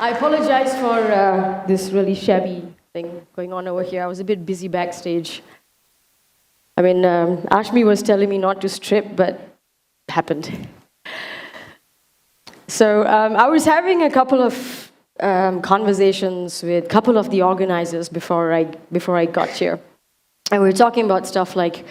I apologize for this really shabby thing going on over here. I was a bit busy backstage. I mean, Ashmi was telling me not to strip, but it happened. So I was having a couple of conversations with a couple of the organizers before I got here. And we were talking about stuff like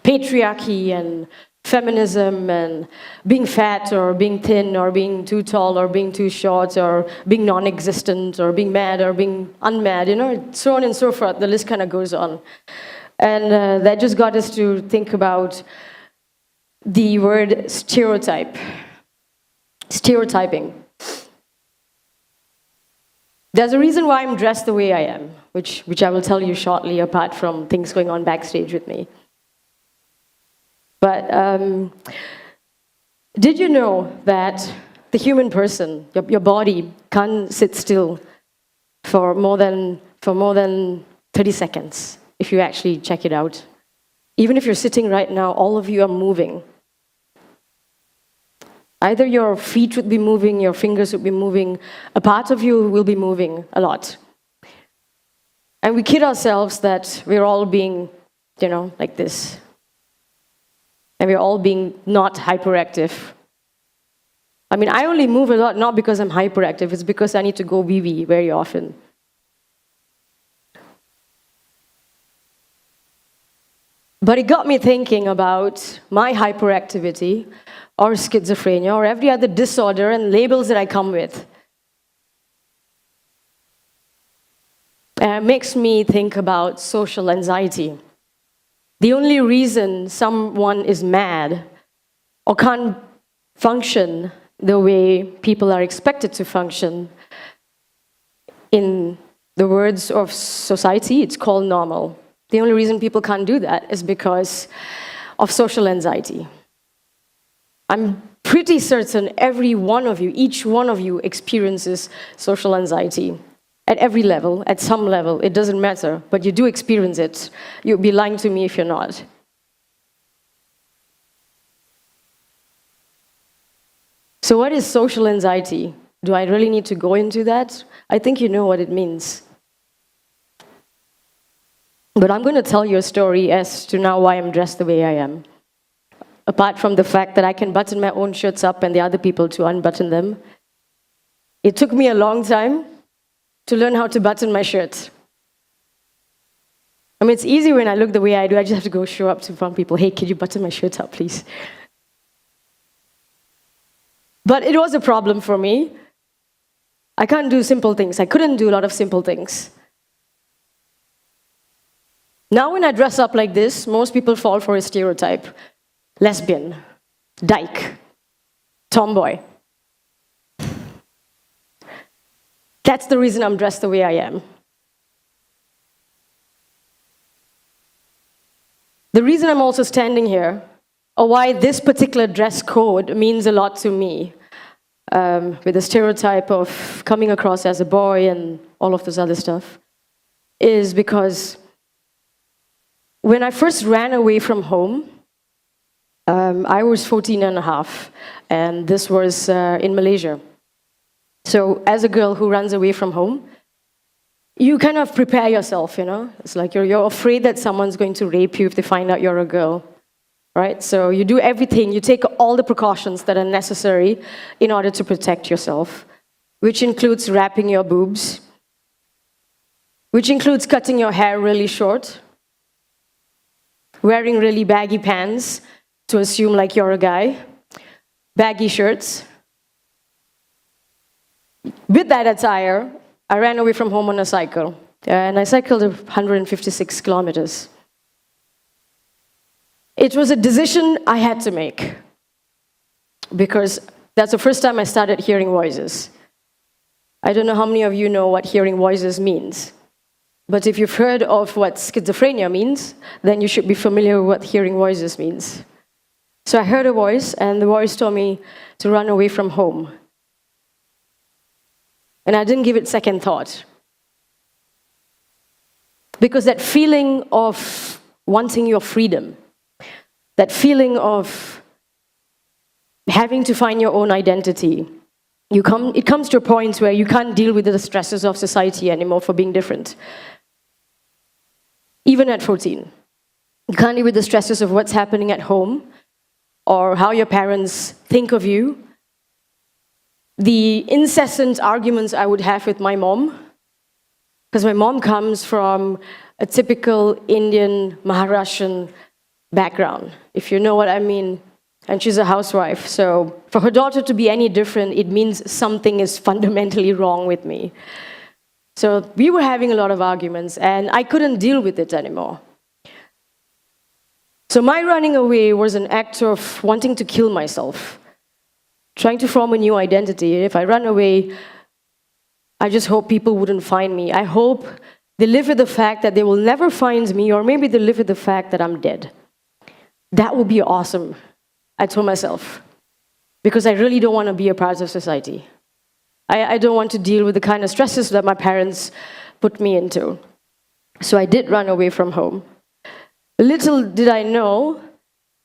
patriarchy and feminism and being fat or being thin or being too tall or being too short or being non-existent or being mad or being unmad, so on and so forth. The list kind of goes on. And that just got us to think about the word stereotype. Stereotyping. There's a reason why I'm dressed the way I am, which I will tell you shortly, apart from things going on backstage with me. But did you know that the human person, your body, can't sit still for more than 30 seconds, if you actually check it out? Even if you're sitting right now, all of you are moving. Either your feet would be moving, your fingers would be moving, a part of you will be moving a lot. And we kid ourselves that we're all being, like this. And we're all being not hyperactive. I mean, I only move a lot, not because I'm hyperactive, it's because I need to go wee-wee very often. But it got me thinking about my hyperactivity, or schizophrenia, or every other disorder and labels that I come with. And it makes me think about social anxiety. The only reason someone is mad or can't function the way people are expected to function, in the words of society, it's called normal. The only reason people can't do that is because of social anxiety. I'm pretty certain every one of you, each one of you experiences social anxiety. At every level, at some level, it doesn't matter, but you do experience it. You'd be lying to me if you're not. So what is social anxiety? Do I really need to go into that? I think you know what it means. But I'm going to tell you a story as to now why I'm dressed the way I am. Apart from the fact that I can button my own shirts up and the other people to unbutton them. It took me a long time to learn how to button my shirt. I mean, it's easy when I look the way I do. I just have to go show up to front people. Hey, can you button my shirt up, please? But it was a problem for me. I can't do simple things. I couldn't do a lot of simple things. Now when I dress up like this, most people fall for a stereotype. Lesbian, dyke, tomboy. That's the reason I'm dressed the way I am. The reason I'm also standing here, or why this particular dress code means a lot to me, with the stereotype of coming across as a boy and all of this other stuff, is because when I first ran away from home, I was 14 and a half, and this was in Malaysia. So as a girl who runs away from home, you kind of prepare yourself, It's like you're afraid that someone's going to rape you if they find out you're a girl, right? So you do everything, you take all the precautions that are necessary in order to protect yourself, which includes wrapping your boobs, which includes cutting your hair really short, wearing really baggy pants to assume like you're a guy, baggy shirts. With that attire, I ran away from home on a cycle, and I cycled 156 kilometers. It was a decision I had to make, because that's the first time I started hearing voices. I don't know how many of you know what hearing voices means, but if you've heard of what schizophrenia means, then you should be familiar with what hearing voices means. So I heard a voice, and the voice told me to run away from home. And I didn't give it second thought. Because that feeling of wanting your freedom, that feeling of having to find your own identity, it comes to a point where you can't deal with the stresses of society anymore for being different. Even at 14. You can't deal with the stresses of what's happening at home or how your parents think of you. The incessant arguments I would have with my mom, because my mom comes from a typical Indian Maharashtrian background, if you know what I mean. And she's a housewife, so for her daughter to be any different, it means something is fundamentally wrong with me. So we were having a lot of arguments, and I couldn't deal with it anymore. So my running away was an act of wanting to kill myself, trying to form a new identity. If I run away, I just hope people wouldn't find me. I hope they live with the fact that they will never find me, or maybe they live with the fact that I'm dead. That would be awesome, I told myself, because I really don't want to be a part of society. I don't want to deal with the kind of stresses that my parents put me into. So I did run away from home. Little did I know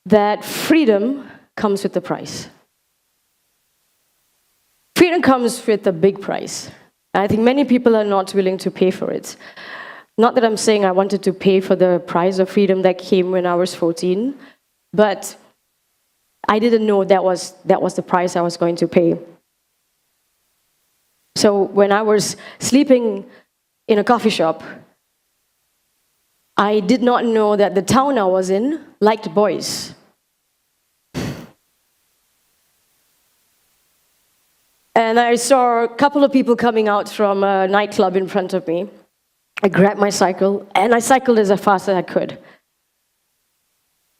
that freedom comes with a price. Freedom comes with a big price. I think many people are not willing to pay for it. Not that I'm saying I wanted to pay for the price of freedom that came when I was 14, but I didn't know that was the price I was going to pay. So when I was sleeping in a coffee shop, I did not know that the town I was in liked boys. And I saw a couple of people coming out from a nightclub in front of me. I grabbed my cycle, and I cycled as fast as I could.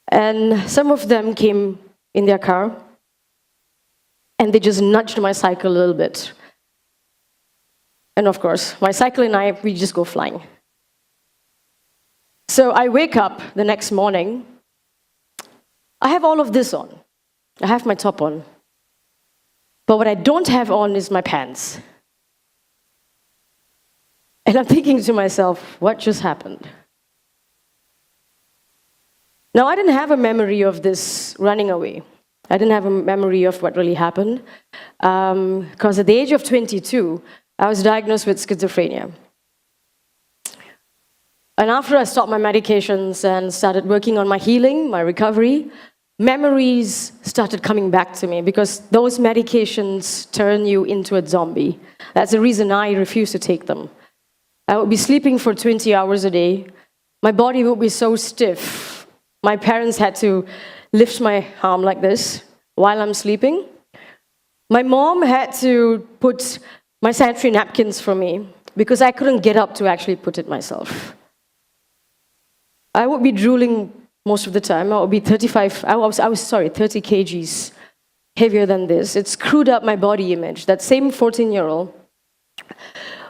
And some of them came in their car, and they just nudged my cycle a little bit. And of course, my cycle and I, we just go flying. So I wake up the next morning. I have all of this on. I have my top on. But what I don't have on is my pants. And I'm thinking to myself, what just happened? Now, I didn't have a memory of this running away. I didn't have a memory of what really happened. Because at the age of 22, I was diagnosed with schizophrenia. And after I stopped my medications and started working on my healing, my recovery, memories started coming back to me because those medications turn you into a zombie. That's the reason I refuse to take them. I would be sleeping for 20 hours a day. My body would be so stiff. My parents had to lift my arm like this while I'm sleeping. My mom had to put my sanitary napkins for me because I couldn't get up to actually put it myself. I would be drooling most of the time. I would be 30 kgs heavier than this. It screwed up my body image. That same 14-year-old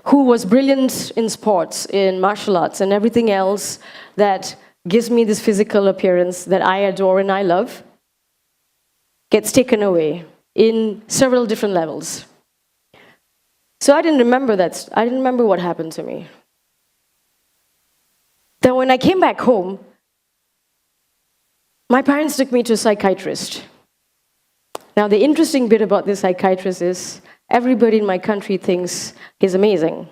who was brilliant in sports, in martial arts, and everything else that gives me this physical appearance that I adore and I love, gets taken away in several different levels. So I didn't remember that. I didn't remember what happened to me. Then when I came back home, my parents took me to a psychiatrist. Now, the interesting bit about this psychiatrist is everybody in my country thinks he's amazing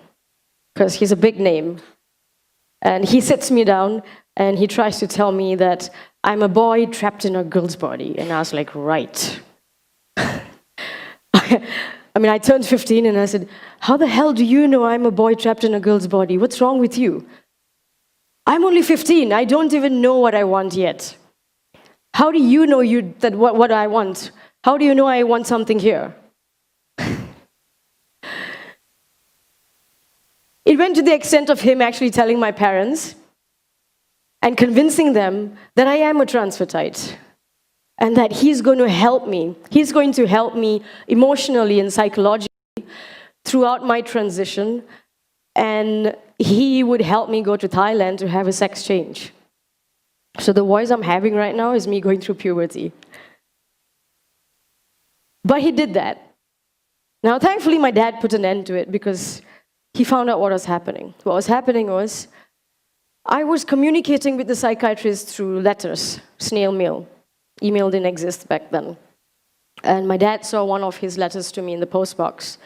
because he's a big name. And he sits me down and he tries to tell me that I'm a boy trapped in a girl's body. And I was like, right. I turned 15 and I said, how the hell do you know I'm a boy trapped in a girl's body? What's wrong with you? I'm only 15. I don't even know what I want yet. How do you know what I want? How do you know I want something here? It went to the extent of him actually telling my parents and convincing them that I am a transvestite and that he's going to help me. He's going to help me emotionally and psychologically throughout my transition, and he would help me go to Thailand to have a sex change. So the voice I'm having right now is me going through puberty. But he did that. Now, thankfully, my dad put an end to it because he found out what was happening. What was happening was I was communicating with the psychiatrist through letters, snail mail. Email didn't exist back then. And my dad saw one of his letters to me in the postbox.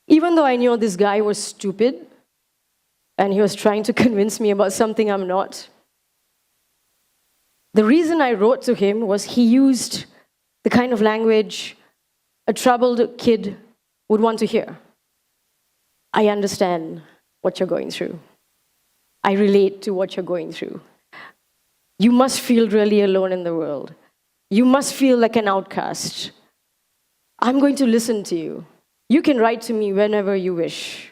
Even though I knew this guy was stupid, and he was trying to convince me about something I'm not, the reason I wrote to him was he used the kind of language a troubled kid would want to hear. I understand what you're going through. I relate to what you're going through. You must feel really alone in the world. You must feel like an outcast. I'm going to listen to you. You can write to me whenever you wish.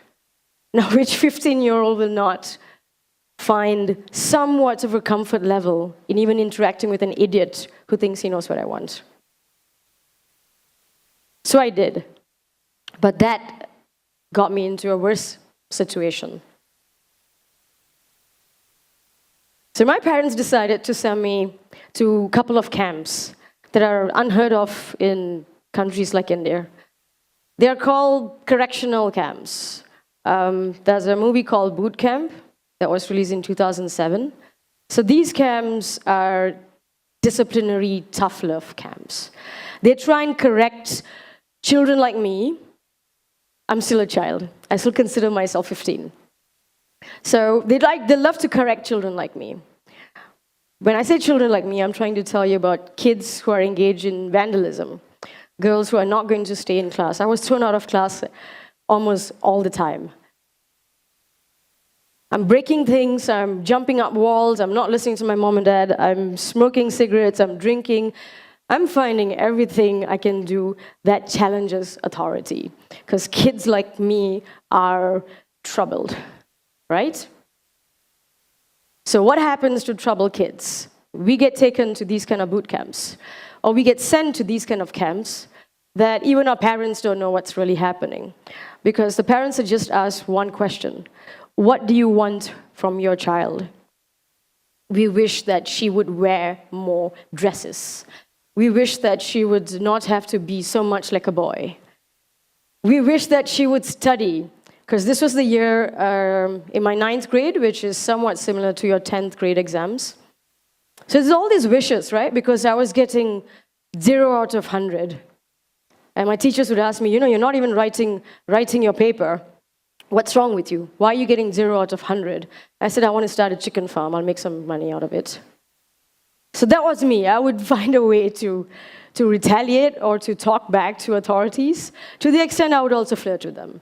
Now, which 15-year-old will not find somewhat of a comfort level in even interacting with an idiot who thinks he knows what I want? So I did. But that got me into a worse situation. So my parents decided to send me to a couple of camps that are unheard of in countries like India. They are called correctional camps. There's a movie called Boot Camp that was released in 2007. So these camps are disciplinary tough love camps. They try and correct children like me. I'm still a child. I still consider myself 15. So they love to correct children like me. When I say children like me, I'm trying to tell you about kids who are engaged in vandalism, girls who are not going to stay in class. I was thrown out of class almost all the time. I'm breaking things, I'm jumping up walls, I'm not listening to my mom and dad, I'm smoking cigarettes, I'm drinking. I'm finding everything I can do that challenges authority, because kids like me are troubled, right? So what happens to troubled kids? We get taken to these kind of boot camps, or we get sent to these kind of camps that even our parents don't know what's really happening, because the parents are just asked one question: what do you want from your child? We wish that she would wear more dresses. We wish that she would not have to be so much like a boy. We wish that she would study, because this was the year in my 9th grade, which is somewhat similar to your 10th grade exams. So there's all these wishes, right? Because I was getting 0 out of 100. And my teachers would ask me, you're not even writing your paper. What's wrong with you? Why are you getting 0 out of 100? I said, I want to start a chicken farm. I'll make some money out of it. So that was me. I would find a way to retaliate or to talk back to authorities. To the extent I would also flirt with them.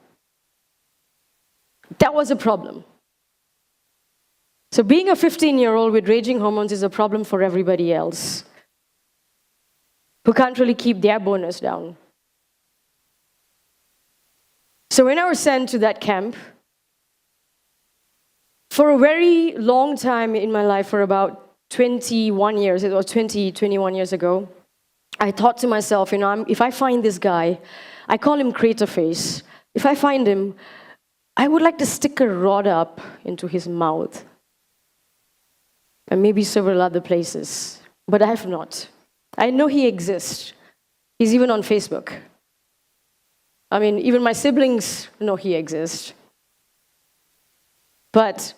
That was a problem. So being a 15-year-old with raging hormones is a problem for everybody else who can't really keep their bonus down. So when I was sent to that camp, for a very long time in my life, for about 21 years, it was 21 years ago, I thought to myself, if I find this guy, I call him Crater Face. If I find him, I would like to stick a rod up into his mouth and maybe several other places, but I have not. I know he exists. He's even on Facebook. Even my siblings know he exists. But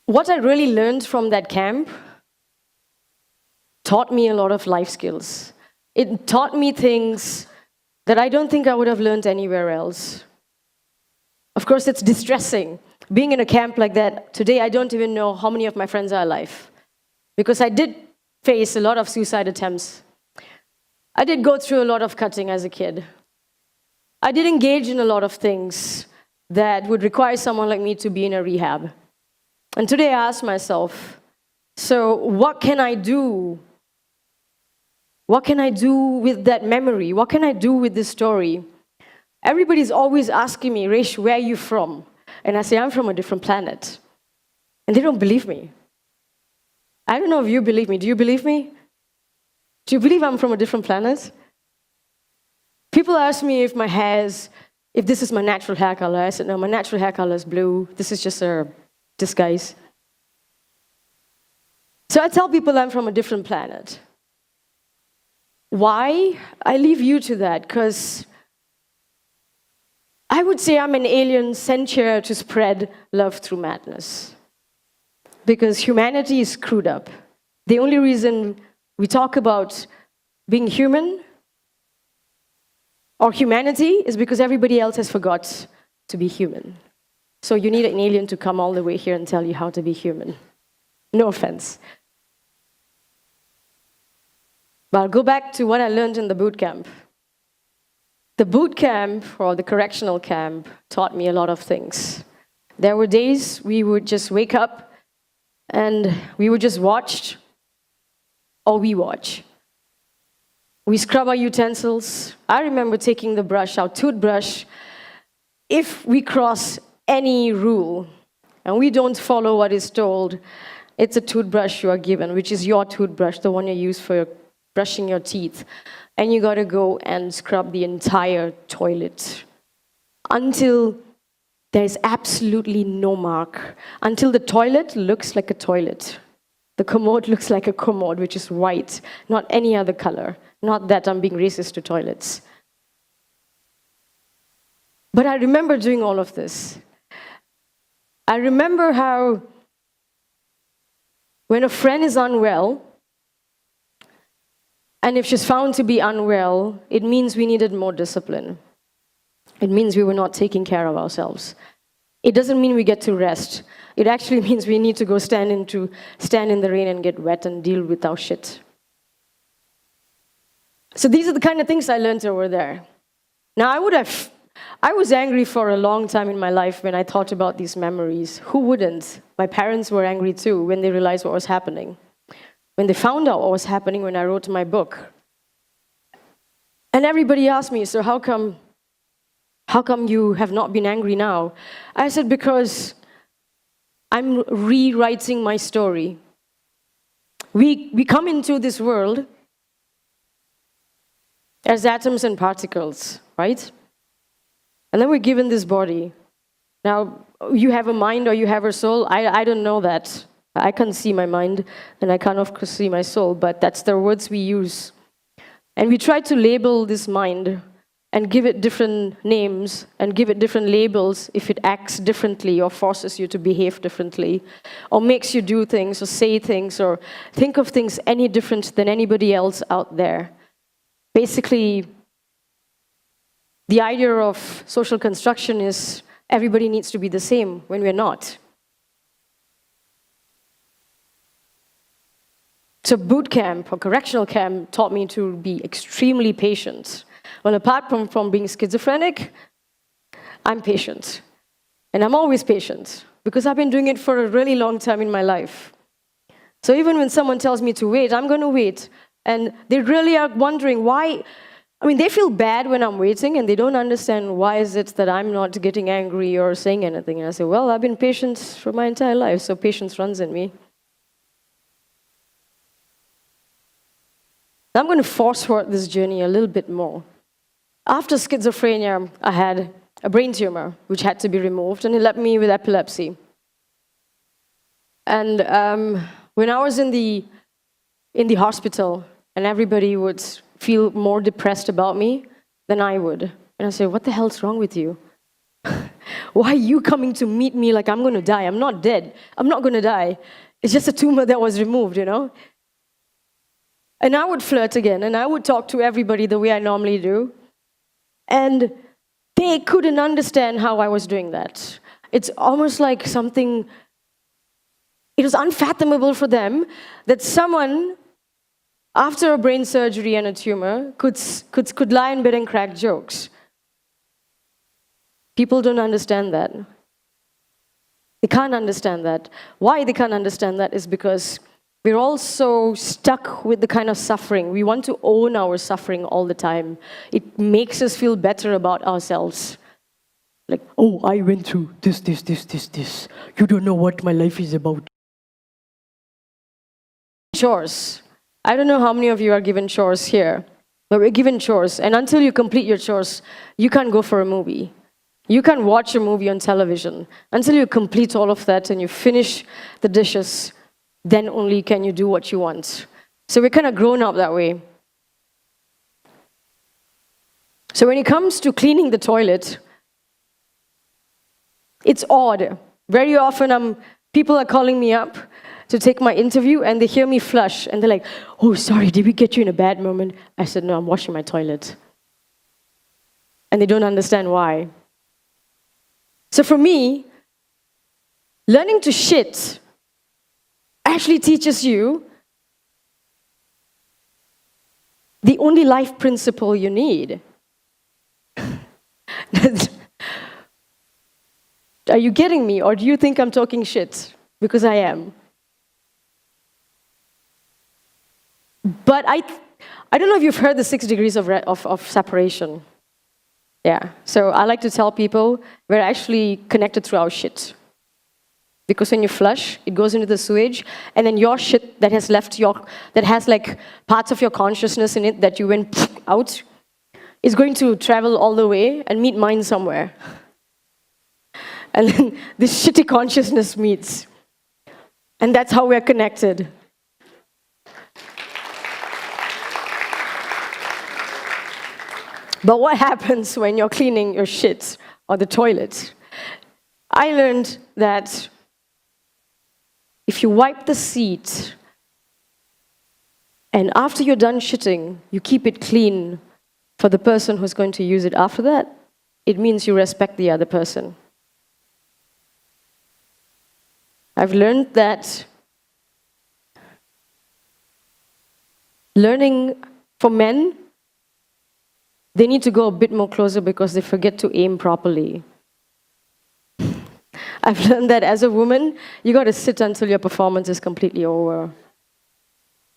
what I really learned from that camp taught me a lot of life skills. It taught me things that I don't think I would have learned anywhere else. Of course, it's distressing. Being in a camp like that, today I don't even know how many of my friends are alive. Because I did face a lot of suicide attempts. I did go through a lot of cutting as a kid. I did engage in a lot of things that would require someone like me to be in a rehab. And today I ask myself, so what can I do? What can I do with that memory? What can I do with this story? Everybody's always asking me, Resh, where are you from? And I say, I'm from a different planet. And they don't believe me. I don't know if you believe me. Do you believe me? Do you believe I'm from a different planet? People ask me if this is my natural hair color. I said, no, my natural hair color is blue. This is just a disguise. So I tell people I'm from a different planet. Why? I leave you to that, because I would say I'm an alien sent here to spread love through madness. because humanity is screwed up. The only reason we talk about being human or humanity is because everybody else has forgot to be human. So you need an alien to come all the way here and tell you how to be human. No offense. But I'll go back to what I learned in the boot camp. The boot camp, or the correctional camp, taught me a lot of things. There were days we would just wake up and we would just watch, or we watch. We scrub our utensils. I remember taking the brush, our toothbrush. If we cross any rule and we don't follow what is told, it's a toothbrush you are given, which is your toothbrush, the one you use for brushing your teeth. And you got to go and scrub the entire toilet until there's absolutely no mark, until the toilet looks like a toilet. The commode looks like a commode, which is white, not any other color. Not that I'm being racist to toilets. But I remember doing all of this. I remember how when a friend is unwell, and if she's found to be unwell, it means we needed more discipline. It means we were not taking care of ourselves. It doesn't mean we get to rest. It actually means we need to go stand in the rain and get wet and deal with our shit. So these are the kind of things I learned over there. Now, I was angry for a long time in my life when I thought about these memories. Who wouldn't? My parents were angry too when they realized what was happening. When they found out what was happening when I wrote my book. And everybody asked me, so how come you have not been angry now? I said, because I'm rewriting my story. We come into this world as atoms and particles, right? And then we're given this body. Now, you have a mind or you have a soul. I don't know that. I can't see my mind, and I can't, of course, see my soul, but that's the words we use. And we try to label this mind and give it different names and give it different labels if it acts differently or forces you to behave differently or makes you do things or say things or think of things any different than anybody else out there. Basically, the idea of social construction is everybody needs to be the same when we're not. So boot camp or correctional camp taught me to be extremely patient. Well, apart from being schizophrenic, I'm patient. And I'm always patient because I've been doing it for a really long time in my life. So even when someone tells me to wait, I'm going to wait. And they really are wondering why. I mean, they feel bad when I'm waiting and they don't understand why is it that I'm not getting angry or saying anything. And I say, well, I've been patient for my entire life, so patience runs in me. I'm going to fast forward this journey a little bit more. After schizophrenia, I had a brain tumor, which had to be removed, and it left me with epilepsy. And when I was in the hospital, and everybody would feel more depressed about me than I would. And I said, what the hell's wrong with you? Why are you coming to meet me like I'm going to die? I'm not dead. I'm not going to die. It's just a tumor that was removed, you know? And I would flirt again, and I would talk to everybody the way I normally do. And they couldn't understand how I was doing that. It's almost like something, it was unfathomable for them that someone, after a brain surgery and a tumor, could lie in bed and crack jokes. People don't understand that. They can't understand that. Why they can't understand that is because we're all so stuck with the kind of suffering. We want to own our suffering all the time. It makes us feel better about ourselves. Like, oh, I went through this. You don't know what my life is about. Chores. I don't know how many of you are given chores here, but we're given chores. And until you complete your chores, you can't go for a movie. You can't watch a movie on television. Until you complete all of that and you finish the dishes, then only can you do what you want. So we're kind of grown up that way. So when it comes to cleaning the toilet, it's odd. Very often I'm People are calling me up to take my interview, and they hear me flush, and they're like, "Oh, sorry, did we get you in a bad moment?" I said, "No, I'm washing my toilet." And they don't understand why. So for me, learning to shit actually teaches you the only life principle you need. Are you getting me, or do you think I'm talking shit? Because I am. But I don't know if you've heard the 6 degrees of separation. Yeah, so I like to tell people we're actually connected through our shit. Because when you flush, it goes into the sewage, and then your shit that has that has like parts of your consciousness in it that you went out, is going to travel all the way and meet mine somewhere. And then this shitty consciousness meets. And that's how we're connected. But what happens when you're cleaning your shit or the toilet? I learned that if you wipe the seat and after you're done shitting, you keep it clean for the person who's going to use it after that, it means you respect the other person. I've learned that learning for men, they need to go a bit more closer because they forget to aim properly. I've learned that as a woman, you got to sit until your performance is completely over.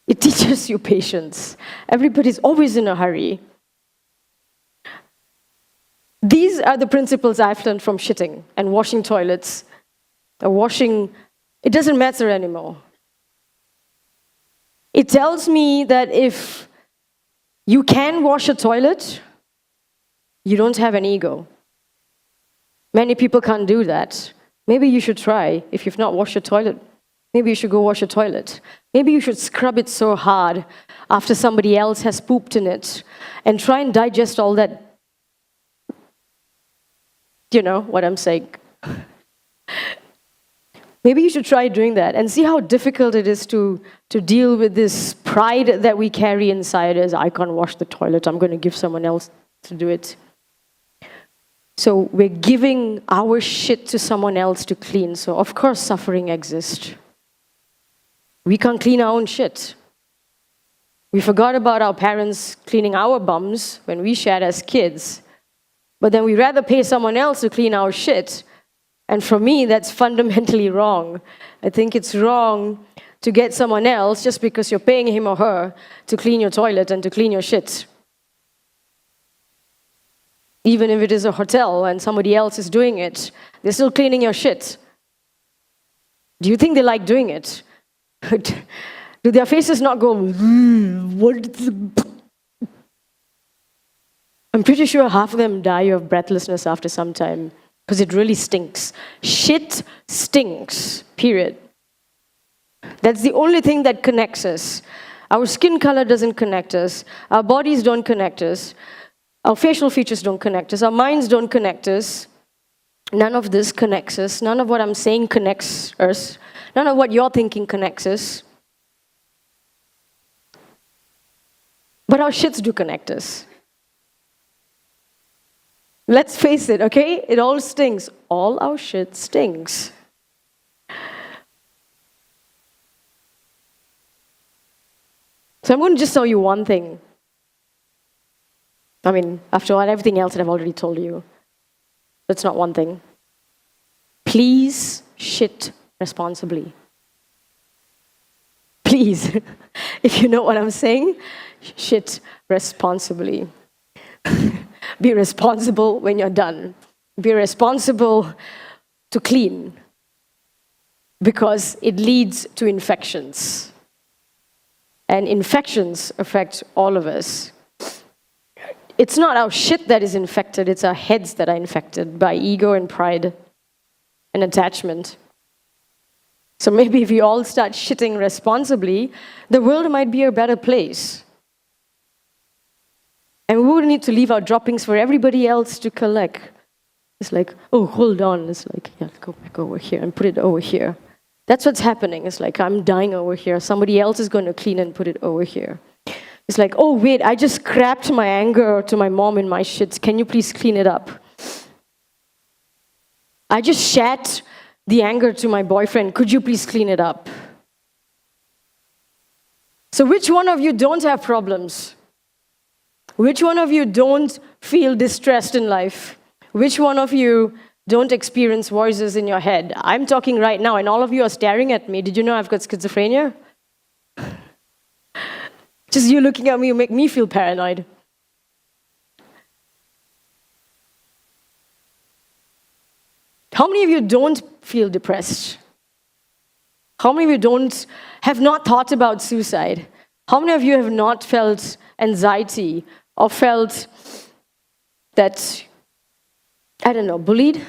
It teaches you patience. Everybody's always in a hurry. These are the principles I've learned from shitting and washing toilets. It doesn't matter anymore. It tells me that if you can wash a toilet, you don't have an ego. Many people can't do that. Maybe you should try. If you've not washed your toilet, maybe you should go wash your toilet. Maybe you should scrub it so hard after somebody else has pooped in it and try and digest all that. You know what I'm saying? Maybe you should try doing that and see how difficult it is to deal with this pride that we carry inside as, I can't wash the toilet, I'm going to give someone else to do it. So we're giving our shit to someone else to clean. So of course suffering exists. We can't clean our own shit. We forgot about our parents cleaning our bums when we shared as kids. But then we'd rather pay someone else to clean our shit. And for me, that's fundamentally wrong. I think it's wrong to get someone else just because you're paying him or her to clean your toilet and to clean your shit. Even if it is a hotel and somebody else is doing it, they're still cleaning your shit. Do you think they like doing it? Do their faces not go, what? I'm pretty sure half of them die of breathlessness after some time, because it really stinks. Shit stinks, period. That's the only thing that connects us. Our skin color doesn't connect us. Our bodies don't connect us. Our facial features don't connect us. Our minds don't connect us. None of this connects us. None of what I'm saying connects us. None of what you're thinking connects us. But our shits do connect us. Let's face it, okay? It all stinks. All our shit stinks. So I'm going to just tell you one thing. I mean, after all, everything else that I've already told you. That's not one thing. Please shit responsibly. Please. If you know what I'm saying, shit responsibly. Be responsible when you're done. Be responsible to clean. Because it leads to infections. And infections affect all of us. It's not our shit that is infected, it's our heads that are infected by ego and pride and attachment. So maybe if we all start shitting responsibly, the world might be a better place. And we wouldn't need to leave our droppings for everybody else to collect. It's like, oh, hold on. It's like, yeah, go back over here and put it over here. That's what's happening. It's like, I'm dying over here. Somebody else is going to clean and put it over here. It's like, oh, wait, I just crapped my anger to my mom in my shits. Can you please clean it up? I just shat the anger to my boyfriend. Could you please clean it up? So which one of you don't have problems? Which one of you don't feel distressed in life? Which one of you don't experience voices in your head? I'm talking right now, and all of you are staring at me. Did you know I've got schizophrenia? Just you looking at me make me feel paranoid. How many of you don't feel depressed? How many of you have not thought about suicide? How many of you have not felt anxiety or felt that, I don't know, bullied?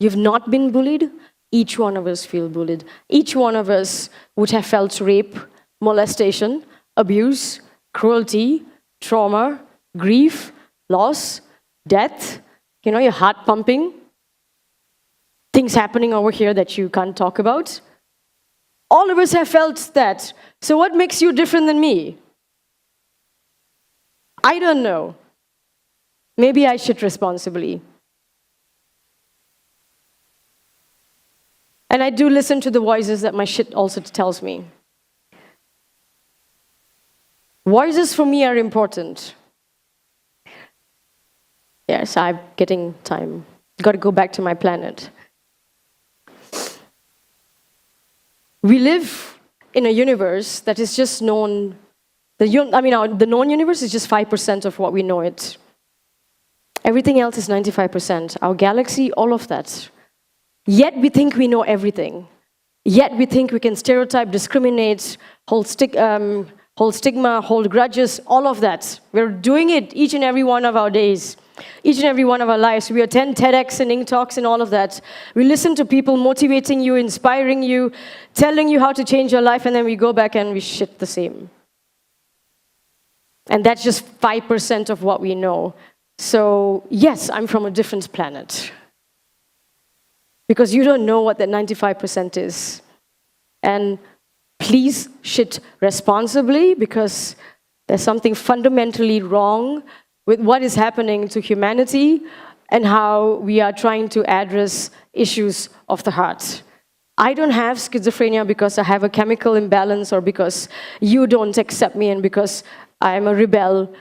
You've not been bullied? Each one of us feel bullied. Each one of us would have felt rape, molestation, abuse, cruelty, trauma, grief, loss, death, your heart pumping, things happening over here that you can't talk about. All of us have felt that. So what makes you different than me? I don't know. Maybe I should responsibly. And I do listen to the voices that my shit also tells me. Voices for me are important. Yes, I'm getting time. Got to go back to my planet. We live in a universe that is just known. The known universe is just 5% of what we know it. Everything else is 95%. Our galaxy, all of that. Yet we think we know everything. Yet we think we can stereotype, discriminate, hold stigma, hold grudges, all of that. We're doing it each and every one of our days, each and every one of our lives. We attend TEDx and Ing Talks and all of that. We listen to people motivating you, inspiring you, telling you how to change your life, and then we go back and we shit the same. And that's just 5% of what we know. So yes, I'm from a different planet. Because you don't know what that 95% is. And please shit responsibly, because there's something fundamentally wrong with what is happening to humanity and how we are trying to address issues of the heart. I don't have schizophrenia because I have a chemical imbalance or because you don't accept me and because I'm a rebel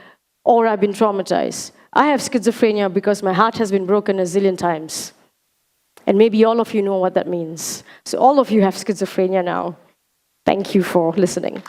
or I've been traumatized. I have schizophrenia because my heart has been broken a zillion times. And maybe all of you know what that means. So all of you have schizophrenia now. Thank you for listening.